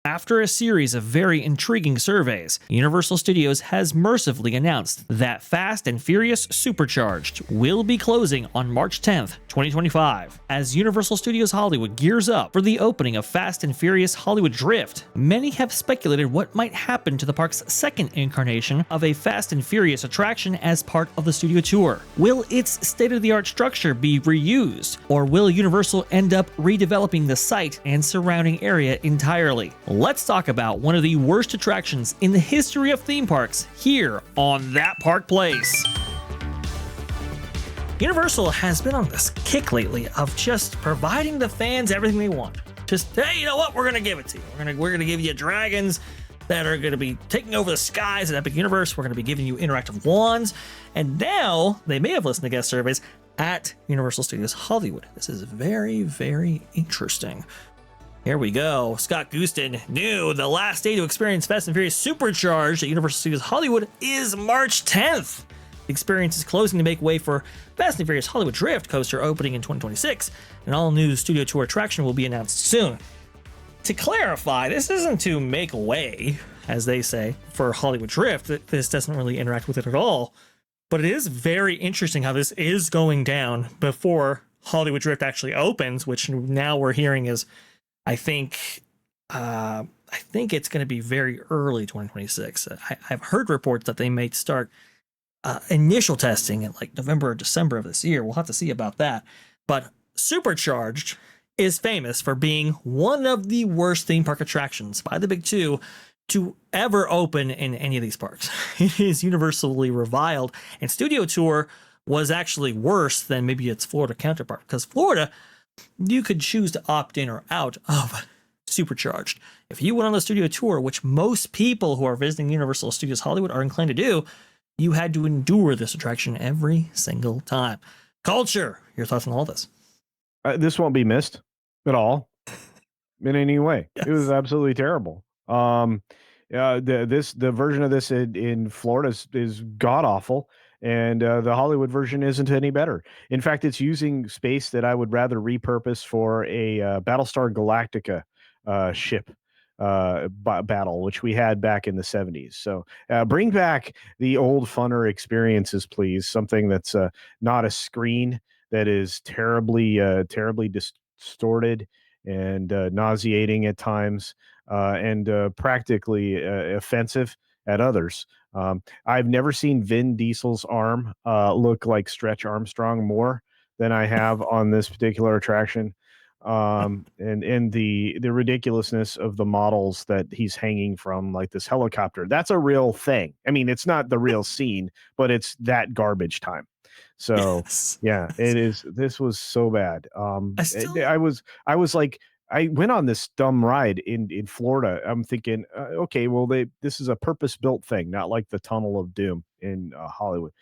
After a series of very intriguing surveys, Universal Studios has mercifully announced that Fast and Furious Supercharged will be closing on March 10th, 2025. As Universal Studios Hollywood gears up for the opening of Fast and Furious Hollywood Drift, many have speculated what might happen to the park's second incarnation of a Fast and Furious attraction as part of the studio tour. Will its state-of-the-art structure be reused, or will Universal end up redeveloping the site and surrounding area entirely? Let's talk about one of the worst attractions in the history of theme parks here on That Park Place. Universal has been on this kick lately of just providing the fans everything they want. Just, hey, you know what? We're going to give it to you. We're going to give you dragons that are going to be taking over the skies at Epic Universe. We're going to be giving you interactive wands. And now they may have listened to guest surveys at Universal Studios Hollywood. This is very, very interesting. Here we go. Scott Gustin knew the last day to experience Fast and Furious Supercharged at Universal Studios Hollywood is March 10th. The experience is closing to make way for Fast and Furious Hollywood Drift coaster opening in 2026. An all-new studio tour attraction will be announced soon. To clarify, this isn't to make way, as they say, for Hollywood Drift. This doesn't really interact with it at all. But it is very interesting how this is going down before Hollywood Drift actually opens, which now we're hearing is, I think it's going to be very early 2026. I've heard reports that they may start initial testing in like November or December of this year. We'll have to see about that. But Supercharged is famous for being one of the worst theme park attractions by the big two to ever open in any of these parks. It is universally reviled, and Studio Tour was actually worse than maybe its Florida counterpart, because Florida, you could choose to opt in or out of Supercharged. If you went on the studio tour, which most people who are visiting Universal Studios Hollywood are inclined to do, you had to endure this attraction every single time. Culture, your thoughts on all this? This won't be missed at all in any way. Yes. It was absolutely terrible. The version of this in Florida is god awful. And the Hollywood version isn't any better. In fact, it's using space that I would rather repurpose for a Battlestar Galactica ship battle, which we had back in the 70s. So bring back the old funner experiences, please. Something that's not a screen that is terribly distorted and nauseating at times and practically offensive at others. I've never seen Vin Diesel's arm look like Stretch Armstrong more than I have on this particular attraction. And the ridiculousness of the models that he's hanging from, like this helicopter, that's a real thing. I mean, it's not the real scene, but it's that garbage time. So yes. Yeah, it is. This was so bad. I was like, I went on this dumb ride in Florida. I'm thinking, okay, well, this is a purpose-built thing, not like the Tunnel of Doom in Hollywood.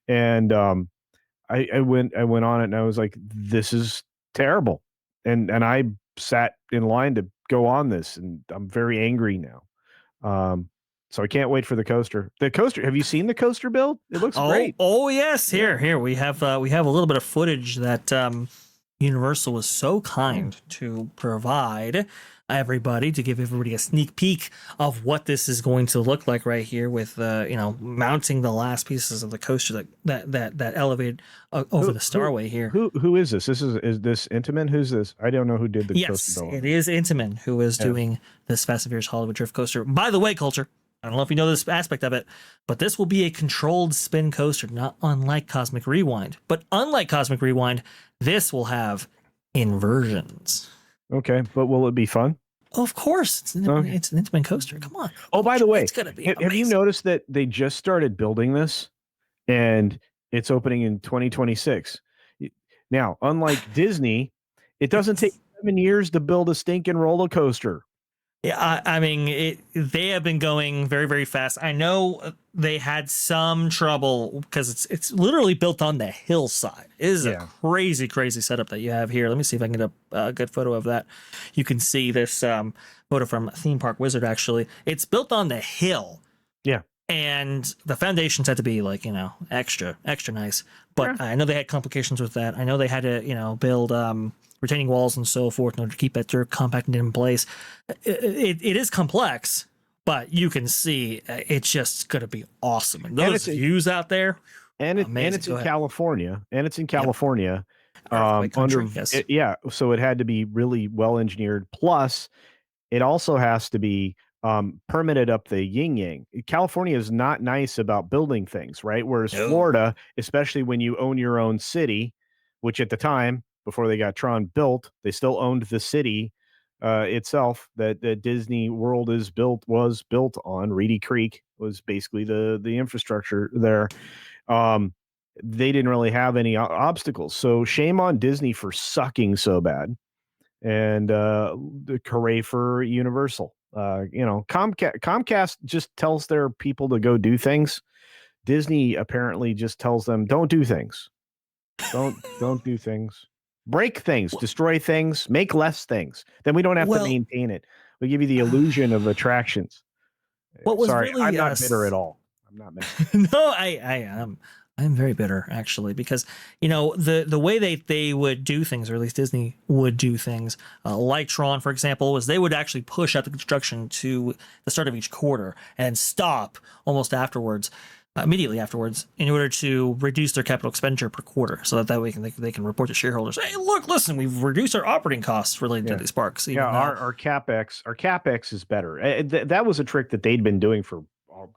And I went on it, and I was like, this is terrible. And I sat in line to go on this, and I'm very angry now. So I can't wait for the coaster. The coaster. Have you seen the coaster build? It looks great. Oh yes. Here we have a little bit of footage that Universal was so kind to provide everybody, to give everybody a sneak peek of what this is going to look like right here with mounting the last pieces of the coaster that elevated over the Starway here. Who is this? Is this Intamin? Who's this? I don't know who did the coaster build. Yes, it is Intamin who is doing this Fast and Furious Hollywood Drift coaster. By the way, Culture, I don't know if you know this aspect of it, but this will be a controlled spin coaster, not unlike Cosmic Rewind. But unlike Cosmic Rewind, this will have inversions. Okay, but will it be fun? Oh, of course. It's an Intamin coaster. Come on. Oh, by the way, it's gonna be amazing. Have you noticed that they just started building this and it's opening in 2026? Now, unlike Disney, it doesn't take 7 years to build a stinking roller coaster. Yeah, I mean, they have been going very, very fast. I know they had some trouble because it's literally built on the hillside. It is a crazy, crazy setup that you have here. Let me see if I can get a good photo of that. You can see this photo from Theme Park Wizard, actually. It's built on the hill. Yeah. And the foundations had to be like, extra nice. But I know they had complications with that. I know they had to, build retaining walls and so forth in order to keep that dirt compacted in place. It is complex, but you can see it's just going to be awesome. And those views out there, amazing. It's in California, Earthquake country, yes. So it had to be really well engineered. Plus, it also has to be permitted up the yin yang. California is not nice about building things, right? Whereas Florida, especially when you own your own city, which at the time before they got Tron built, they still owned the city itself that Disney World was built on. Reedy Creek was basically the infrastructure there. They didn't really have any obstacles. So shame on Disney for sucking so bad. And the hooray for Universal. Comcast just tells their people to go do things. Disney apparently just tells them don't do things. Don't do things. Break things, destroy things, make less things. Then we don't have to maintain it. We give you the illusion of attractions. Sorry, really, I'm not bitter at all. I'm not mad. No, I am. I'm very bitter, actually, because, the way they would do things, or at least Disney would do things, like Tron, for example, was they would actually push out the construction to the start of each quarter and stop almost afterwards, immediately afterwards, in order to reduce their capital expenditure per quarter, so that way they can report to shareholders, hey, look, listen, we've reduced our operating costs related to these parks. Our capex is better. That was a trick that they'd been doing for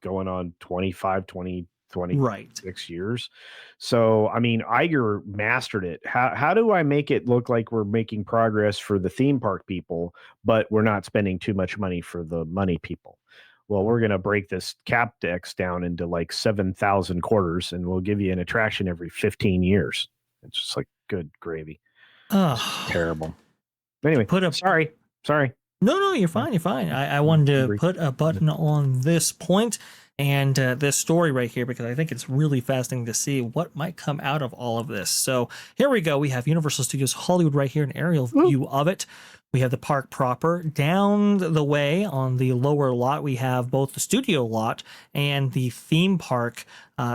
going on 26 years. So, I mean, Iger mastered it. How do I make it look like we're making progress for the theme park people, but we're not spending too much money for the money people? Well, we're going to break this capex down into like 7,000 quarters, and we'll give you an attraction every 15 years. It's just like good gravy. Terrible. Anyway, sorry. No, you're fine. You're fine. I wanted to put a button on this point and this story right here, because I think it's really fascinating to see what might come out of all of this. So here we go. We have Universal Studios Hollywood right here, an aerial view of it. We have the park proper. Down the way on the lower lot, we have both the studio lot and the theme park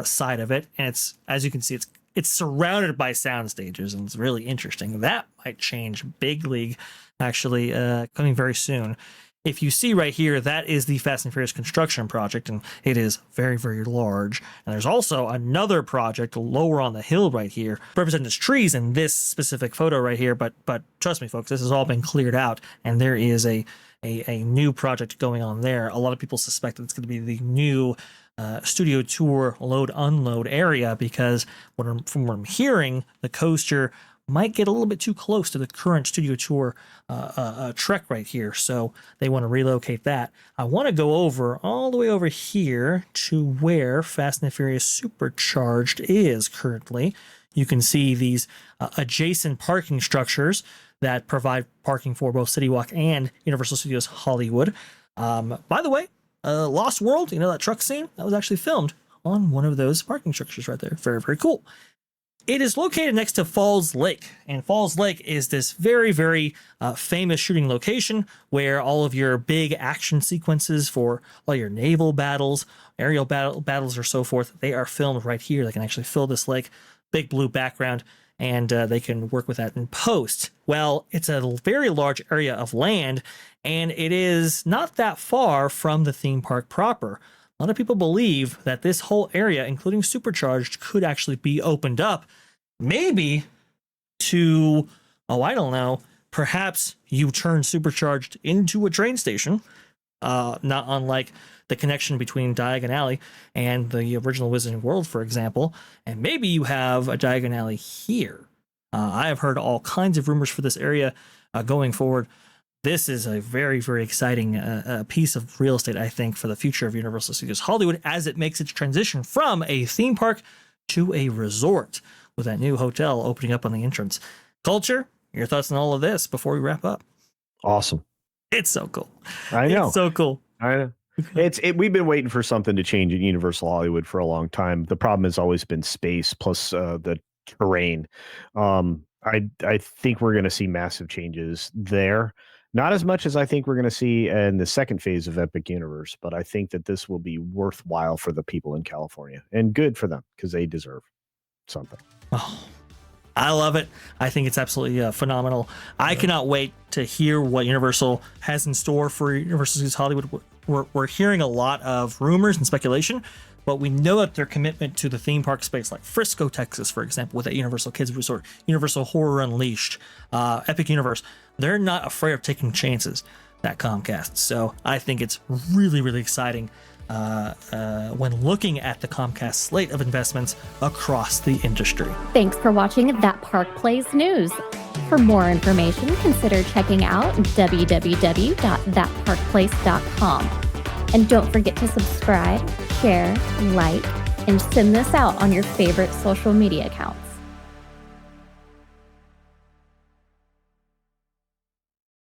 side of it. And it's, as you can see, it's surrounded by sound stages, and it's really interesting. That might change big league, actually, coming very soon. If you see right here, that is the Fast and Furious construction project, and it is very, very large. And there's also another project lower on the hill right here, representing as trees in this specific photo right here. But trust me, folks, this has all been cleared out, and there is a new project going on there. A lot of people suspect that it's going to be the new studio tour load unload area, because from what I'm hearing, the coaster might get a little bit too close to the current studio tour trek right here, so they want to relocate that. I want to go all the way over here to where Fast and Furious Supercharged is currently. You can see these adjacent parking structures that provide parking for both City Walk and Universal Studios Hollywood. By the way, Lost World, that truck scene, that was actually filmed on one of those parking structures right there. Very, very cool. It is located next to Falls Lake, and Falls Lake is this very, very famous shooting location where all of your big action sequences for all your naval battles, aerial battles, or so forth, they are filmed right here. They can actually fill this lake, big blue background, and they can work with that in post. Well, it's a very large area of land, and it is not that far from the theme park proper. A lot of people believe that this whole area, including Supercharged, could actually be opened up, maybe to, I don't know, perhaps you turn Supercharged into a train station, not unlike the connection between Diagon Alley and the original Wizarding World, for example, and maybe you have a Diagon Alley here. I have heard all kinds of rumors for this area going forward. This is a very, very exciting piece of real estate, I think, for the future of Universal Studios Hollywood as it makes its transition from a theme park to a resort, with that new hotel opening up on the entrance. Culture, your thoughts on all of this before we wrap up? Awesome. It's so cool. I know. It's so cool. I know. We've been waiting for something to change at Universal Hollywood for a long time. The problem has always been space plus the terrain. I think we're going to see massive changes there. Not as much as I think we're going to see in the second phase of Epic Universe, but I think that this will be worthwhile for the people in California, and good for them because they deserve something. Oh, I love it. I think it's absolutely phenomenal. I cannot wait to hear what Universal has in store for Universal Studios Hollywood. We're hearing a lot of rumors and speculation, but we know that their commitment to the theme park space, like Frisco, Texas, for example, with that Universal Kids Resort, Universal Horror Unleashed, Epic Universe, they're not afraid of taking chances at Comcast. So I think it's really, really exciting when looking at the Comcast slate of investments across the industry. Thanks for watching That Park Plays News. For more information, consider checking out www.thatparkplace.com. And don't forget to subscribe, share, like, and send this out on your favorite social media accounts.